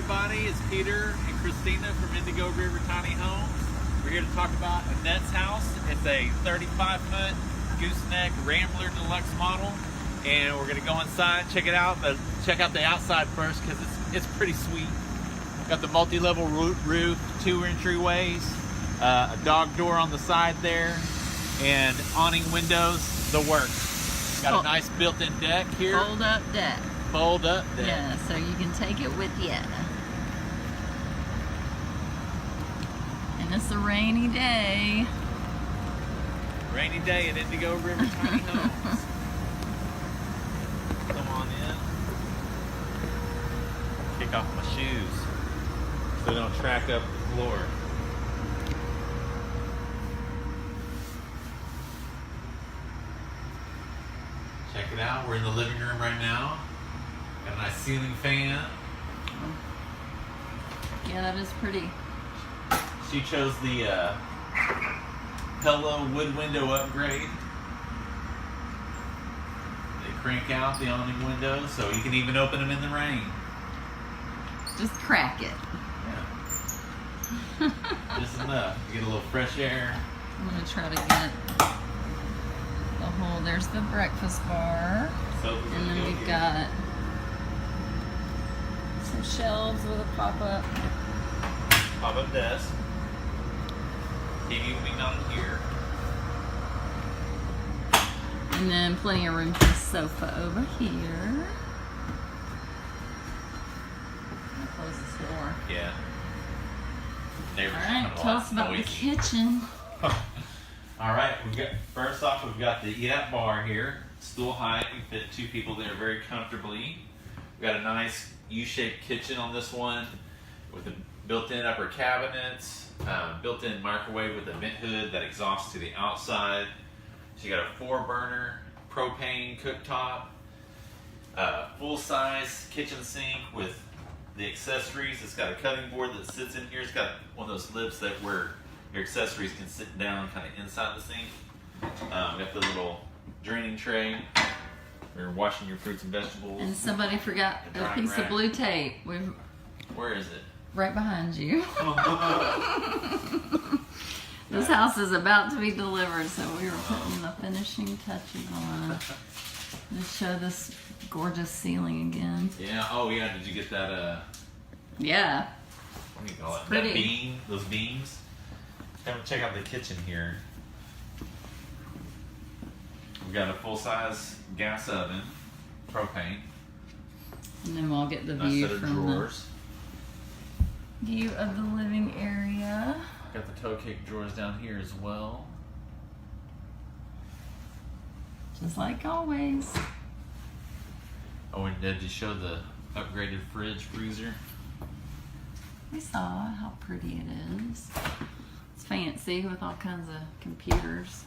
everybody, it's Peter and Christina from Indigo River Tiny Homes. We're here to talk about Annette's house. It's a 35-foot Gooseneck Rambler Deluxe model, and we're gonna go inside, check it out, but check out the outside first because it's pretty sweet. Got the multi-level roof, 2 entryways, a dog door on the side there, and awning windows, the works. Got a nice built-in deck here. Fold up deck. Fold up deck. Yeah, so you can take it with you. And it's a rainy day. Rainy day at Indigo River Tiny Homes. Come on in. Kick off my shoes so they don't track up the floor. Check it out. We're in the living room right now. Got a nice ceiling fan. Yeah, that is pretty. She chose the Hello wood window upgrade. They crank out the awning windows so you can even open them in the rain. Just crack it. Yeah. Just enough. You get a little fresh air. I'm going to try to get the whole, there's the breakfast bar. And then we've got some shelves with a pop-up. Pop-up desk. TV will be mounted here. And then plenty of room for the sofa over here. I'll close this door. Yeah. Alright, tell us about the kitchen. Alright, first off we've got the eat-out bar here. Stool height, we fit 2 people there very comfortably. We've got a nice U-shaped kitchen on this one with the built-in upper cabinets, built-in microwave with a vent hood that exhausts to the outside. So you got a 4-burner propane cooktop, full-size kitchen sink with the accessories. It's got a cutting board that sits in here. It's got one of those lips that where your accessories can sit down kind of inside the sink. Got the little draining tray. You're washing your fruits and vegetables. And somebody forgot a piece of blue tape. Where is it? Right behind you. This house is about to be delivered, so we were putting the finishing touches on to show this gorgeous ceiling again. Yeah. Oh, yeah. Did you get that? Yeah. What do you call it? Pretty. That beam. Those beams. Come check out the kitchen here. We've got a full-size gas oven, propane. And then we'll get the Nice view set of from drawers. the view of the living area. Got the toe cake drawers down here as well. Just like always. Oh, and did you show the upgraded fridge freezer? We saw how pretty it is. It's fancy with all kinds of computers.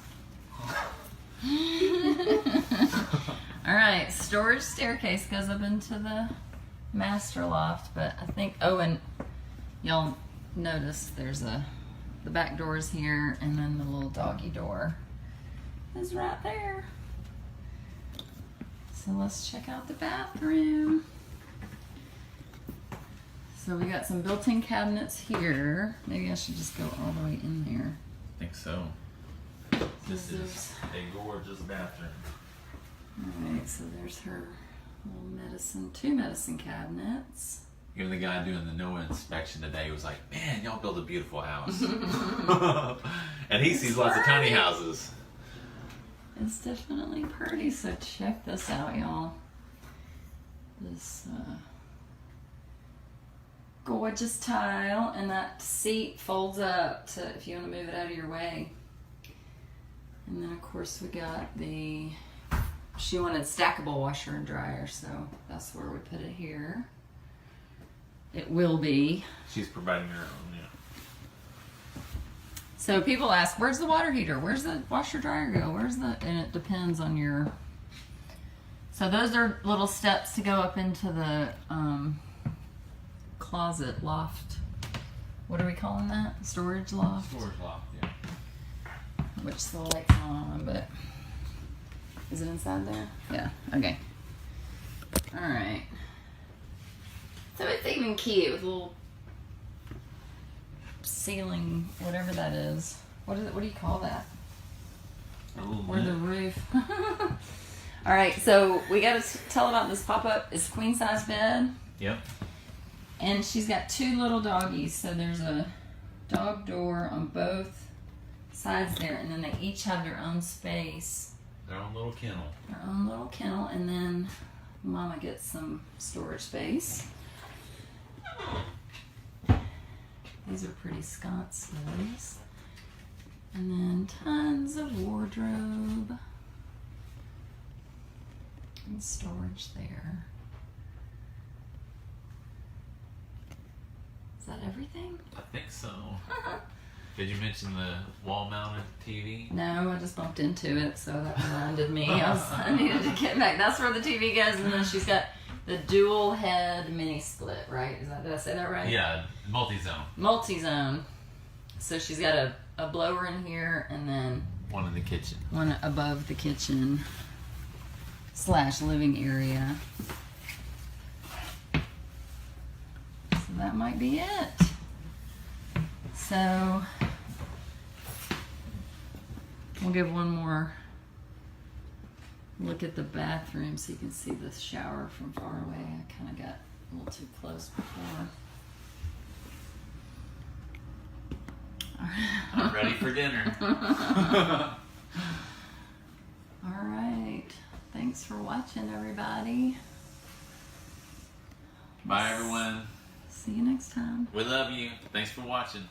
Alright, storage staircase goes up into the master loft, but I think, oh, and y'all notice there's the back door is here, and then the little doggy door is right there. So let's check out the bathroom. So we got some built-in cabinets here. Maybe I should just go all the way in there. I think so. This is a gorgeous bathroom. Alright, so there's her little 2 medicine cabinets. Even the guy doing the NOAA inspection today was like, man, y'all build a beautiful house. And he sees lots of tiny houses. It's definitely pretty, so check this out, y'all. This gorgeous tile, and that seat folds up to if you want to move it out of your way. And then of course we got she wanted stackable washer and dryer, so that's where we put it here. It will be. She's providing her own, yeah. So people ask, where's the water heater? Where's the washer dryer go? And it depends on your, so those are little steps to go up into the closet loft. What are we calling that? Storage loft? Storage loft, yeah. Which the light's not on, but is it inside there? Yeah, okay. All right. So it's even cute with a little ceiling, whatever that is. What do you call that? Or the roof. All right, so we got to tell about this pop-up. It's a queen-size bed. Yep. And she's got 2 little doggies, so there's a dog door on both sides there, and then they each have their own space. Their own little kennel. Their own little kennel, and then Mama gets some storage space. These are pretty sconces. And then tons of wardrobe and storage there. Is that everything? I think so. Did you mention the wall-mounted TV? No, I just bumped into it, so that reminded me. I needed to get back. That's where the TV goes, and then she's got the dual head mini split, right? Did I say that right? Yeah, multi-zone. Multi-zone. So she's got a blower in here, and then One in the kitchen. one above the kitchen / living area. So that might be it. So we'll give one more look at the bathroom so you can see the shower from far away. I kind of got a little too close before. I'm ready for dinner. All right. Thanks for watching, everybody. Bye, everyone. See you next time. We love you. Thanks for watching.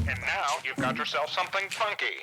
And now you've got yourself something funky.